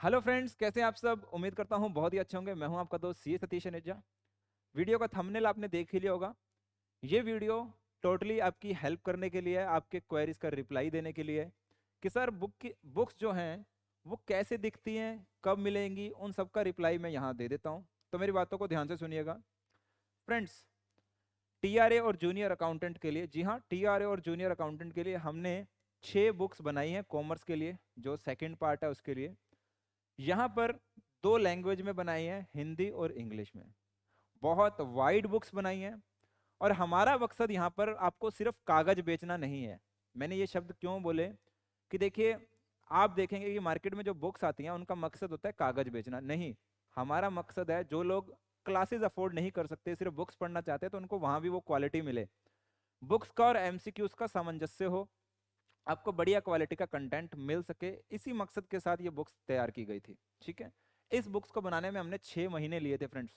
Hello friends, कैसे हैं आप सब। उम्मीद करता हूँ बहुत ही अच्छे होंगे। मैं हूं आपका दोस्त सी सतीश अनेजा। वीडियो का थंबनेल आपने देख ही लिया होगा। ये वीडियो टोटली आपकी हेल्प करने के लिए है, आपके क्वेरीज का रिप्लाई देने के लिए है कि सर बुक्स जो हैं वो कैसे दिखती हैं, कब मिलेंगी, उन सब का रिप्लाई मैं यहाँ दे देता हूँ। तो मेरी बातों को ध्यान से सुनिएगा फ्रेंड्स। टीआरए और जूनियर अकाउंटेंट के लिए, जी हाँ, टीआरए और जूनियर अकाउंटेंट के लिए हमने 6 बुक्स बनाई हैं कॉमर्स के लिए, जो सेकेंड पार्ट है उसके लिए। यहाँ पर 2 लैंग्वेज में बनाई है, हिंदी और इंग्लिश में। बहुत वाइड बुक्स बनाई हैं। और हमारा मकसद यहाँ पर आपको सिर्फ कागज बेचना नहीं है। मैंने ये शब्द क्यों बोले कि देखिए, आप देखेंगे कि मार्केट में जो बुक्स आती हैं उनका मकसद होता है कागज बेचना, नहीं। हमारा मकसद है जो लोग क्लासेस अफोर्ड नहीं कर सकते, सिर्फ बुक्स पढ़ना चाहते हैं, तो उनको वहां भी वो क्वालिटी मिले। बुक्स का और एमसीक्यूज का सामंजस्य हो, आपको बढ़िया क्वालिटी का कंटेंट मिल सके, इसी मकसद के साथ ये बुक्स तैयार की गई थी। ठीक है। इस बुक्स को बनाने में हमने 6 महीने लिए थे फ्रेंड्स।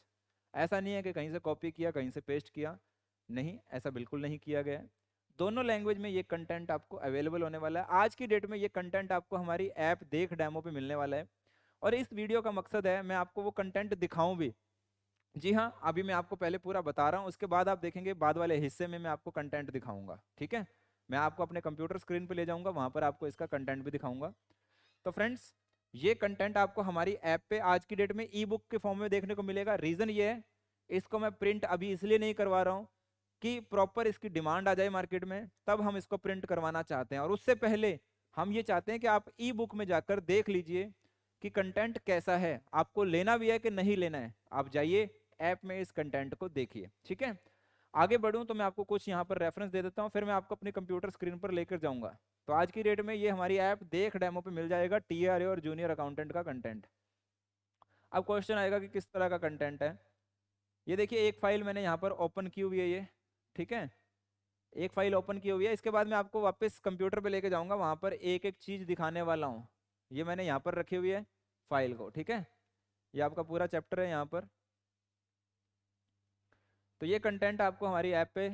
ऐसा नहीं है कि कहीं से कॉपी किया कहीं से पेस्ट किया, नहीं, ऐसा बिल्कुल नहीं किया गया है। दोनों लैंग्वेज में ये कंटेंट आपको अवेलेबल होने वाला है। आज की डेट में ये कंटेंट आपको हमारी ऐप देख डेमो पे मिलने वाला है। और इस वीडियो का मकसद है मैं आपको वो कंटेंट दिखाऊं भी। जी हाँ, अभी मैं आपको पहले पूरा बता रहा हूँ, उसके बाद आप देखेंगे बाद वाले हिस्से में मैं आपको कंटेंट दिखाऊंगा। ठीक है। मैं आपको अपने कंप्यूटर स्क्रीन पे ले जाऊंगा, वहां पर आपको इसका कंटेंट भी दिखाऊंगा। तो फ्रेंड्स, ये कंटेंट आपको हमारी ऐप पे आज की डेट में ई बुक के फॉर्म में देखने को मिलेगा। रीजन ये है, इसको मैं प्रिंट अभी इसलिए नहीं करवा रहा हूँ कि प्रॉपर इसकी डिमांड आ जाए मार्केट में, तब हम इसको प्रिंट करवाना चाहते हैं। और उससे पहले हम ये चाहते हैं कि आप ई बुक में जाकर देख लीजिए कि कंटेंट कैसा है, आपको लेना भी है कि नहीं लेना है। आप जाइए ऐप में इस कंटेंट को देखिए। ठीक है। आगे बढ़ूं तो मैं आपको कुछ यहाँ पर रेफरेंस दे देता हूँ, फिर मैं आपको अपनी कंप्यूटर स्क्रीन पर लेकर जाऊंगा। तो आज की डेट में ये हमारी ऐप देख डेमो पे मिल जाएगा, टीआरए और जूनियर अकाउंटेंट का कंटेंट। अब क्वेश्चन आएगा कि किस तरह का कंटेंट है। ये देखिए, एक फाइल मैंने यहाँ पर ओपन की हुई है ये। ठीक है। एक फाइल ओपन की हुई है, इसके बाद मैं आपको वापस कंप्यूटर पे लेके जाऊंगा, वहां पर एक एक चीज दिखाने वाला हूँ। ये मैंने यहाँ पर रखी हुई है फाइल को। ठीक है। ये आपका पूरा चैप्टर है यहाँ पर। तो ये कंटेंट आपको हमारी ऐप पे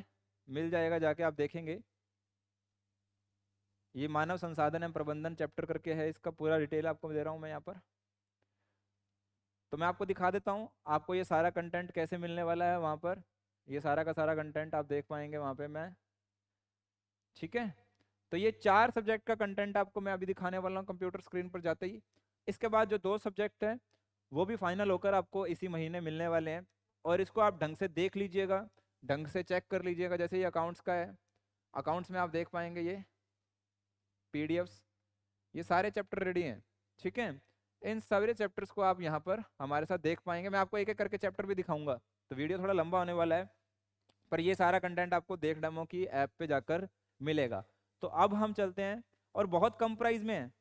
मिल जाएगा, जाके आप देखेंगे। ये मानव संसाधन एवं प्रबंधन चैप्टर करके है, इसका पूरा डिटेल आपको दे रहा हूँ मैं यहाँ पर। तो मैं आपको दिखा देता हूँ आपको ये सारा कंटेंट कैसे मिलने वाला है वहाँ पर। ये सारा का सारा कंटेंट आप देख पाएंगे वहाँ पे मैं। ठीक है। तो ये 4 सब्जेक्ट का कंटेंट आपको मैं अभी दिखाने वाला हूँ कंप्यूटर स्क्रीन पर जाते ही। इसके बाद जो 2 सब्जेक्ट हैं वो भी फाइनल होकर आपको इसी महीने मिलने वाले हैं। और इसको आप ढंग से देख लीजिएगा, ढंग से चेक कर लीजिएगा। जैसे ये अकाउंट्स का है, अकाउंट्स में आप देख पाएंगे ये पीडीएफ्स, ये सारे चैप्टर रेडी हैं। ठीक है। इन सारे चैप्टर्स को आप यहाँ पर हमारे साथ देख पाएंगे। मैं आपको एक एक करके चैप्टर भी दिखाऊंगा, तो वीडियो थोड़ा लंबा होने वाला है, पर ये सारा कंटेंट आपको देख डेमो की ऐप पे जाकर मिलेगा। तो अब हम चलते हैं, और बहुत कम प्राइस में है,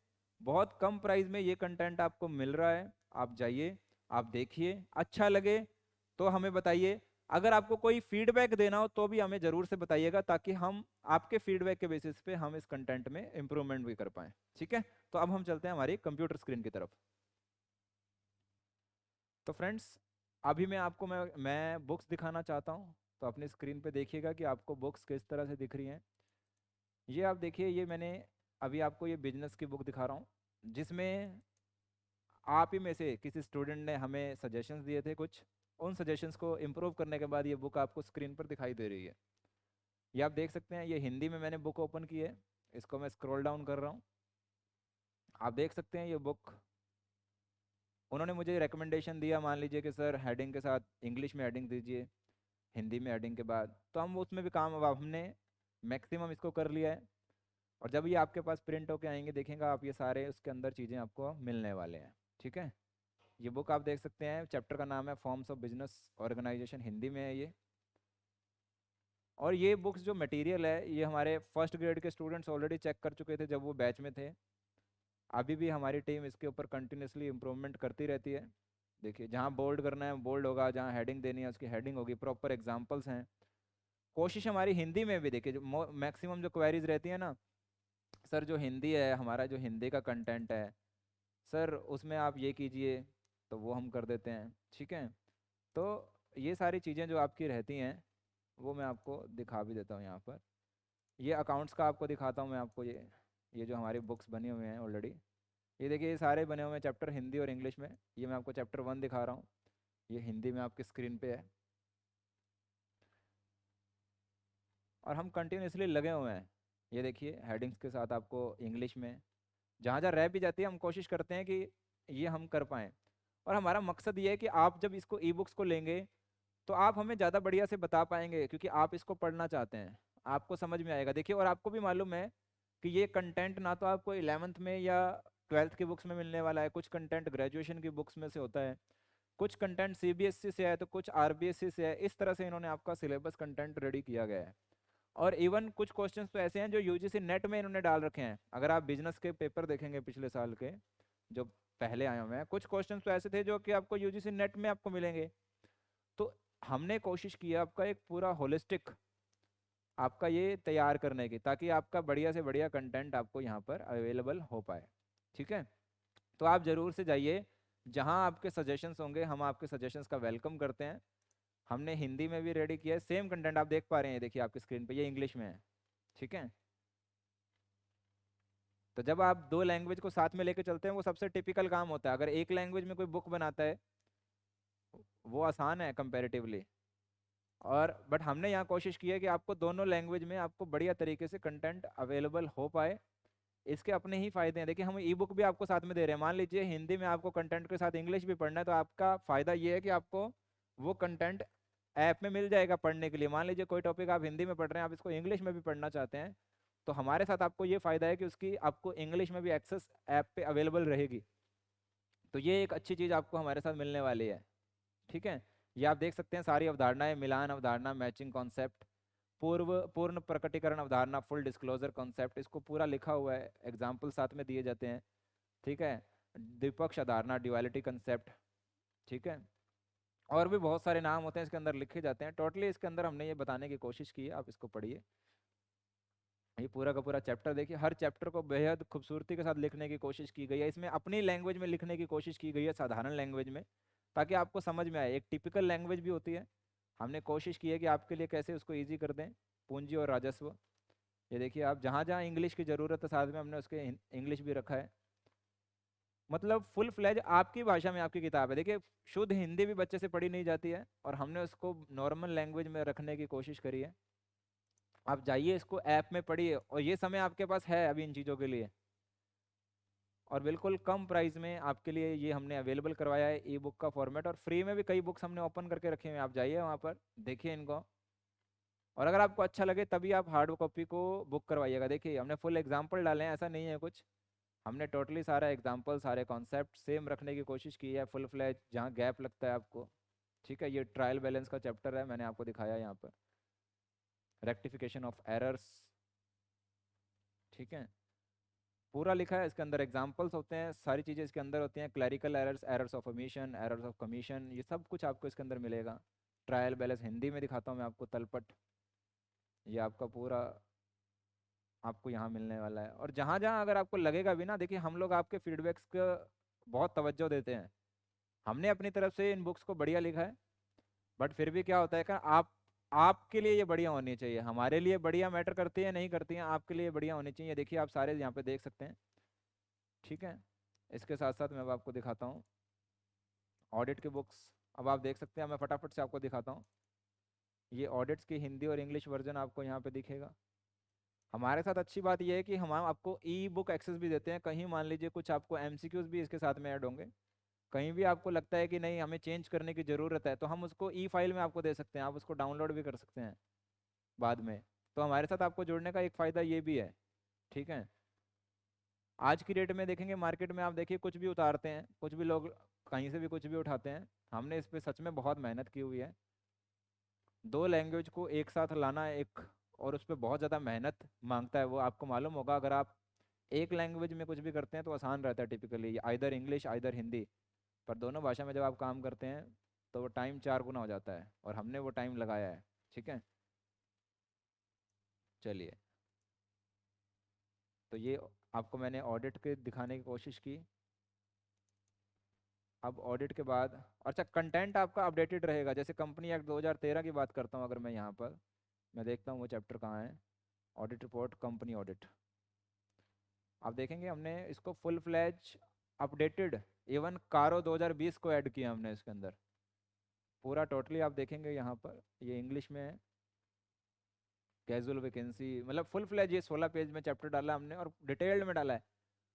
बहुत कम प्राइस में ये कंटेंट आपको मिल रहा है। आप जाइए, आप देखिए, अच्छा लगे तो हमें बताइए। अगर आपको कोई फीडबैक देना हो तो भी हमें जरूर से बताइएगा, ताकि हम आपके फीडबैक के बेसिस पे हम इस कंटेंट में इंप्रूवमेंट भी कर पाए। ठीक है। तो अब हम चलते हैं हमारी कंप्यूटर स्क्रीन की तरफ। तो फ्रेंड्स, अभी मैं बुक्स दिखाना चाहता हूँ। तो अपनी स्क्रीन पे देखिएगा कि आपको बुक्स किस तरह से दिख रही हैं। ये आप देखिए, ये मैंने अभी आपको ये बिजनेस की बुक दिखा रहा हूँ, जिसमें आप ही में से किसी स्टूडेंट ने हमें सजेशंस दिए थे कुछ। उन सजेशंस को इम्प्रूव करने के बाद ये बुक आपको स्क्रीन पर दिखाई दे रही है। ये आप देख सकते हैं, ये हिंदी में मैंने बुक ओपन की है। इसको मैं स्क्रॉल डाउन कर रहा हूँ, आप देख सकते हैं ये बुक। उन्होंने मुझे रिकमेंडेशन दिया, मान लीजिए कि सर हेडिंग के साथ इंग्लिश में हेडिंग दीजिए, हिंदी में हेडिंग के बाद, तो हम उसमें भी काम, अब हमने मैक्सिमम इसको कर लिया है। और जब ये आपके पास प्रिंट होके आएंगे, देखेंगे आप, ये सारे उसके अंदर चीज़ें आपको मिलने वाले हैं। ठीक है। ये बुक आप देख सकते हैं, चैप्टर का नाम है forms of business organisation, Hindi में है ये। और ये बुक्स जो मटेरियल है, ये हमारे फर्स्ट ग्रेड के स्टूडेंट्स ऑलरेडी चेक कर चुके थे जब वो बैच में थे। अभी भी हमारी टीम इसके ऊपर कंटिन्यूसली इम्प्रूवमेंट करती रहती है। देखिए, जहाँ बोल्ड करना है बोल्ड होगा, जहाँ हेडिंग देनी है उसकी हेडिंग होगी, प्रॉपर एग्जाम्पल्स हैं। कोशिश हमारी हिंदी में भी, देखिए जो मैक्सिमम जो क्वेरीज रहती है ना, सर जो हिंदी है, हमारा जो हिंदी का कंटेंट है सर, उसमें आप ये कीजिए, तो वो हम कर देते हैं। ठीक है। तो ये सारी चीज़ें जो आपकी रहती हैं वो मैं आपको दिखा भी देता हूँ यहाँ पर। ये अकाउंट्स का आपको दिखाता हूँ मैं आपको, ये जो हमारी बुक्स बनी हुई हैं ऑलरेडी, ये देखिए ये सारे बने हुए हैं चैप्टर हिंदी और इंग्लिश में। ये मैं आपको चैप्टर 1 दिखा रहा हूँ, ये हिंदी में आपकी स्क्रीन पे है, और हम कंटिन्यूसली लगे हुए हैं। ये देखिए हेडिंग्स के साथ आपको इंग्लिश में जहाँ जहाँ रह भी जाती है हम कोशिश करते हैं कि ये हम कर पाएँ। और हमारा मकसद ये है कि आप जब इसको ई बुक्स को लेंगे तो आप हमें ज़्यादा बढ़िया से बता पाएंगे, क्योंकि आप इसको पढ़ना चाहते हैं, आपको समझ में आएगा। देखिए और आपको भी मालूम है कि ये कंटेंट ना तो आपको 11th में या 12th की बुक्स में मिलने वाला है, कुछ कंटेंट ग्रेजुएशन की बुक्स में से होता है, कुछ कंटेंट सीबीएसई से है तो कुछ आरबीएसई से है। इस तरह से इन्होंने आपका सिलेबस कंटेंट रेडी किया गया है। और इवन कुछ क्वेश्चंस तो ऐसे हैं जो यूजीसी नेट में इन्होंने डाल रखे हैं। अगर आप बिजनेस के पेपर देखेंगे पिछले साल के जो पहले आए हुए हैं, कुछ क्वेश्चंस तो ऐसे थे जो कि आपको यूजीसी नेट में आपको मिलेंगे। तो हमने कोशिश की है आपका एक पूरा होलिस्टिक आपका ये तैयार करने की, ताकि आपका बढ़िया से बढ़िया कंटेंट आपको यहाँ पर अवेलेबल हो पाए। ठीक है, तो आप ज़रूर से जाइए, जहाँ आपके सजेशंस होंगे हम आपके सजेशंस का वेलकम करते हैं। हमने हिंदी में भी रेडी किया है, सेम कंटेंट आप देख पा रहे हैं, देखिए आपकी स्क्रीन पे ये इंग्लिश में है। ठीक है, तो जब आप दो लैंग्वेज को साथ में लेके चलते हैं वो सबसे टिपिकल काम होता है। अगर एक लैंग्वेज में कोई बुक बनाता है वो आसान है कंपैरेटिवली, और बट हमने यहाँ कोशिश की है कि आपको दोनों लैंग्वेज में आपको बढ़िया तरीके से कंटेंट अवेलेबल हो पाए। इसके अपने ही फायदे हैं। देखिए हम ई बुक भी आपको साथ में दे रहे हैं। मान लीजिए हिंदी में आपको कंटेंट के साथ इंग्लिश भी पढ़ना है, तो आपका फ़ायदा ये है कि आपको वो कंटेंट ऐप में मिल जाएगा पढ़ने के लिए। मान लीजिए कोई टॉपिक आप हिंदी में पढ़ रहे हैं, आप इसको इंग्लिश में भी पढ़ना चाहते हैं, तो हमारे साथ आपको ये फ़ायदा है कि उसकी आपको इंग्लिश में भी एक्सेस ऐप पे अवेलेबल रहेगी। तो ये एक अच्छी चीज़ आपको हमारे साथ मिलने वाली है। ठीक है, ये आप देख सकते हैं सारी अवधारणाएं, मिलान अवधारणा, मैचिंग कॉन्सेप्ट, पूर्ण प्रकटीकरण अवधारणा, फुल डिस्क्लोजर कॉन्सेप्ट, इसको पूरा लिखा हुआ है, एग्जाम्पल साथ में दिए जाते हैं। ठीक है, द्विपक्ष अवधारणा, ड्युअलिटी कंसेप्ट। ठीक है, और भी बहुत सारे नाम होते हैं इसके अंदर लिखे जाते हैं। टोटली इसके अंदर हमने ये बताने की कोशिश की है, आप इसको पढ़िए। ये पूरा का पूरा चैप्टर देखिए, हर चैप्टर को बेहद खूबसूरती के साथ लिखने की कोशिश की गई है। इसमें अपनी लैंग्वेज में लिखने की कोशिश की गई है, साधारण लैंग्वेज में, ताकि आपको समझ में आए। एक टिपिकल लैंग्वेज भी होती है, हमने कोशिश की है कि आपके लिए कैसे उसको ईजी कर दें। पूंजी और राजस्व, ये देखिए आप जहाँ जहाँ इंग्लिश की ज़रूरत है साथ में हमने उसके इंग्लिश भी रखा है। मतलब फुल फ्लैज आपकी भाषा में आपकी किताब है। देखिए शुद्ध हिंदी भी बच्चे से पढ़ी नहीं जाती है, और हमने उसको नॉर्मल लैंग्वेज में रखने की कोशिश करी है। आप जाइए इसको ऐप में पढ़िए, और ये समय आपके पास है अभी इन चीज़ों के लिए, और बिल्कुल कम प्राइस में आपके लिए ये हमने अवेलेबल करवाया है ई बुक का फॉर्मेट। और फ्री में भी कई बुक्स हमने ओपन करके रखे हुए हैं, आप जाइए वहाँ पर देखिए इनको, और अगर आपको अच्छा लगे तभी आप हार्ड कॉपी को बुक करवाइएगा। देखिए हमने फुल एग्जाम्पल डाले हैं, ऐसा नहीं है कुछ, हमने टोटली सारा एग्जाम्पल सारे कॉन्सेप्ट सेम रखने की कोशिश की है, फुल फ्लैज, जहाँ गैप लगता है आपको। ठीक है, ये ट्रायल बैलेंस का चैप्टर है, मैंने आपको दिखाया यहाँ पर, रेक्टिफिकेशन ऑफ एरर्स। ठीक है, पूरा लिखा है, इसके अंदर एग्जाम्पल्स होते हैं, सारी चीज़ें इसके अंदर होती हैं, clerical errors, errors of omission, errors of commission, ये सब कुछ आपको इसके अंदर मिलेगा। ट्रायल बैलेंस हिंदी में दिखाता हूँ मैं आपको तलपट, ये आपका पूरा आपको यहाँ मिलने वाला है। और जहाँ जहाँ अगर आपको लगेगा भी ना, देखिए हम लोग आपके फीडबैक्स का बहुत तवज्जो देते हैं। हमने अपनी तरफ से इन बुक्स को बढ़िया लिखा है, बट फिर भी क्या होता है कि आपके लिए ये बढ़िया होनी चाहिए। हमारे लिए बढ़िया मैटर करती है नहीं करती हैं, आपके लिए बढ़िया होनी चाहिए। देखिए आप सारे यहाँ पे देख सकते हैं। ठीक है, इसके साथ साथ मैं अब आपको दिखाता हूँ ऑडिट की बुक्स। अब आप देख सकते हैं, मैं फटाफट से आपको दिखाता हूँ। ये ऑडिट्स की हिंदी और इंग्लिश वर्जन आपको यहाँ पे दिखेगा। हमारे साथ अच्छी बात यह है कि हम आपको ई बुक एक्सेस भी देते हैं। कहीं मान लीजिए कुछ आपको एमसीक्यूज भी इसके साथ में ऐड होंगे, कहीं भी आपको लगता है कि नहीं हमें चेंज करने की ज़रूरत है, तो हम उसको ई फाइल में आपको दे सकते हैं, आप उसको डाउनलोड भी कर सकते हैं बाद में। तो हमारे साथ आपको जुड़ने का एक फ़ायदा ये भी है। ठीक है, आज की डेट में देखेंगे मार्केट में, आप देखिए कुछ भी उतारते हैं, कुछ भी लोग कहीं से भी कुछ भी उठाते हैं। हमने इस पर सच में बहुत मेहनत की हुई है। दो लैंग्वेज को एक साथ लाना एक, और उस पर बहुत ज़्यादा मेहनत मांगता है, वो आपको मालूम होगा। अगर आप एक लैंग्वेज में कुछ भी करते हैं तो आसान रहता है typically, either English either Hindi, पर दोनों भाषा में जब आप काम करते हैं तो वो टाइम 4 गुना हो जाता है, और हमने वो टाइम लगाया है। ठीक है, चलिए, तो ये आपको मैंने ऑडिट के दिखाने की कोशिश की। अब ऑडिट के बाद, अच्छा कंटेंट आपका अपडेटेड रहेगा। जैसे कंपनी एक्ट 2013 की बात करता हूँ, अगर मैं यहाँ पर मैं देखता हूँ वो चैप्टर कहाँ है, ऑडिट रिपोर्ट कंपनी ऑडिट। आप देखेंगे हमने इसको फुल फ्लैज अपडेटेड, इवन कारो 2020 को ऐड किया हमने इसके अंदर। पूरा टोटली आप देखेंगे यहाँ पर, ये इंग्लिश में है, कैजुअल वैकेंसी, मतलब फुल फ्लैज ये 16 पेज में चैप्टर डाला हमने और डिटेल्ड में डाला है।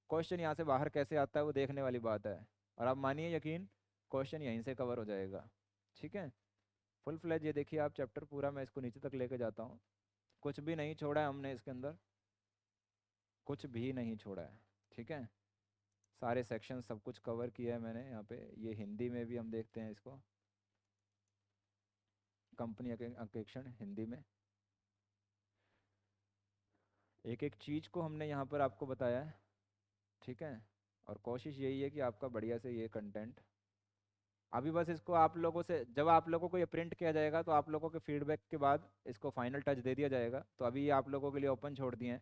क्वेश्चन यहाँ से बाहर कैसे आता है वो देखने वाली बात है, और आप मानिए यकीन, क्वेश्चन यहीं से कवर हो जाएगा। ठीक है, फुल फ्लैज ये देखिए आप चैप्टर पूरा, मैं इसको नीचे तक लेके जाता हूँ, कुछ भी नहीं छोड़ा है हमने इसके अंदर, कुछ भी नहीं छोड़ा है। ठीक है, सारे सेक्शन सब कुछ कवर किया है मैंने यहाँ पे। ये हिंदी में भी हम देखते हैं इसको, कंपनी अंकेक्षण हिंदी में, एक एक चीज़ को हमने यहाँ पर आपको बताया है। ठीक है, और कोशिश यही है कि आपका बढ़िया से ये कंटेंट, अभी बस इसको आप लोगों से, जब आप लोगों को ये प्रिंट किया जाएगा तो आप लोगों के फीडबैक के बाद इसको फाइनल टच दे दिया जाएगा। तो अभी ये आप लोगों के लिए ओपन छोड़ दिए हैं,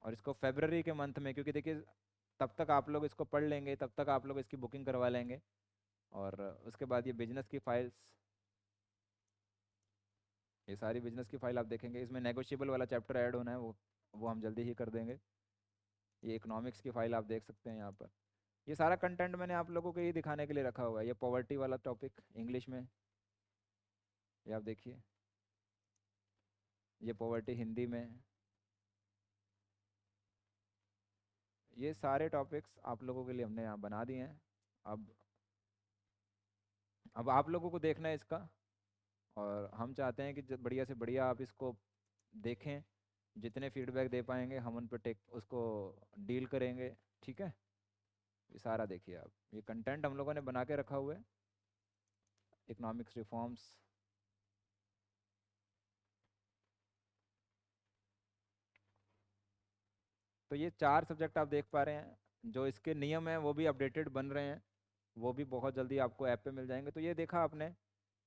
और इसको फेबररी के मंथ में, क्योंकि देखिए तब तक आप लोग इसको पढ़ लेंगे, तब तक आप लोग इसकी बुकिंग करवा लेंगे, और उसके बाद ये बिजनेस की फाइल्स, ये सारी बिजनेस की फाइल आप देखेंगे, इसमें नेगोशिएबल वाला चैप्टर ऐड होना है, वो हम जल्दी ही कर देंगे। ये इकोनॉमिक्स की फाइल आप देख सकते हैं यहाँ पर। ये सारा कंटेंट मैंने आप लोगों को ये दिखाने के लिए रखा हुआ है। ये पॉवर्टी वाला टॉपिक इंग्लिश में, ये आप देखिए, ये पॉवर्टी हिंदी में, ये सारे टॉपिक्स आप लोगों के लिए हमने यहाँ बना दिए हैं। अब अब आप लोगों को देखना है इसका, और हम चाहते हैं कि बढ़िया से बढ़िया आप इसको देखें, जितने फीडबैक दे पाएंगे हम उन पर टेक उसको डील करेंगे। ठीक है, ये सारा देखिए आप, ये कंटेंट हम लोगों ने बना के रखा हुआ है, इकोनॉमिक्स रिफॉर्म्स। तो ये 4 सब्जेक्ट आप देख पा रहे हैं, जो इसके नियम हैं वो भी अपडेटेड बन रहे हैं, वो भी बहुत जल्दी आपको ऐप पे मिल जाएंगे। तो ये देखा आपने,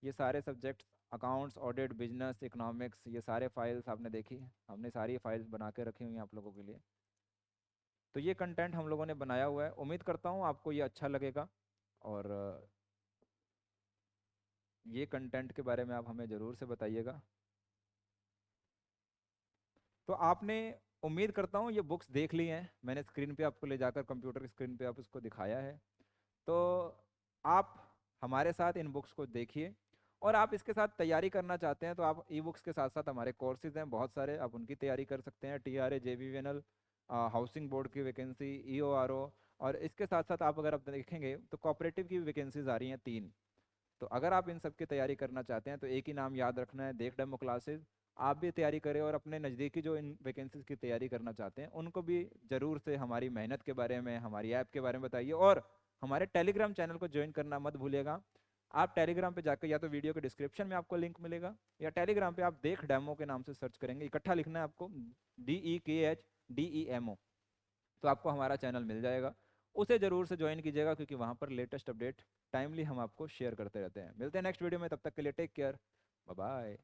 ये सारे subjects, accounts, audit, business, economics, ये सारे फाइल्स आपने देखी, हमने सारी फाइल्स बना के रखी हुई हैं आप लोगों के लिए। तो ये कंटेंट हम लोगों ने बनाया हुआ है, उम्मीद करता हूँ आपको ये अच्छा लगेगा, और ये कंटेंट के बारे में आप हमें ज़रूर से बताइएगा। तो आपने, उम्मीद करता हूँ ये बुक्स देख ली हैं, मैंने स्क्रीन पे आपको ले जाकर कंप्यूटर की स्क्रीन पे आप इसको दिखाया है। तो आप हमारे साथ इन बुक्स को देखिए, और आप इसके साथ तैयारी करना चाहते हैं तो आप ई बुक्स के साथ साथ हमारे कोर्सेज हैं बहुत सारे, आप उनकी तैयारी कर सकते हैं। TRA, JBVNL, हाउसिंग बोर्ड की वैकेंसी, EORO, और इसके साथ साथ आप अगर आप देखेंगे तो कोऑपरेटिव की वैकेंसीज आ रही हैं 3। तो अगर आप इन सब की तैयारी करना चाहते हैं तो एक ही नाम याद रखना है, देख डेमो क्लासेज। आप भी तैयारी करें, और अपने नज़दीकी जो इन वैकेंसीज की तैयारी करना चाहते हैं उनको भी ज़रूर से हमारी मेहनत के बारे में, हमारी ऐप के बारे में बताइए, और हमारे टेलीग्राम चैनल को ज्वाइन करना मत भूलिएगा। आप टेलीग्राम पे जाकर, या तो वीडियो के डिस्क्रिप्शन में आपको लिंक मिलेगा, या टेलीग्राम पे आप देख डेमो के नाम से सर्च करेंगे, इकट्ठा लिखना है आपको, DEKHDEMO, तो आपको हमारा चैनल मिल जाएगा। उसे ज़रूर से ज्वाइन कीजिएगा, क्योंकि वहाँ पर लेटेस्ट अपडेट टाइमली हम आपको शेयर करते रहते हैं। मिलते हैं नेक्स्ट वीडियो में, तब तक के लिए टेक केयर, बाय बाय।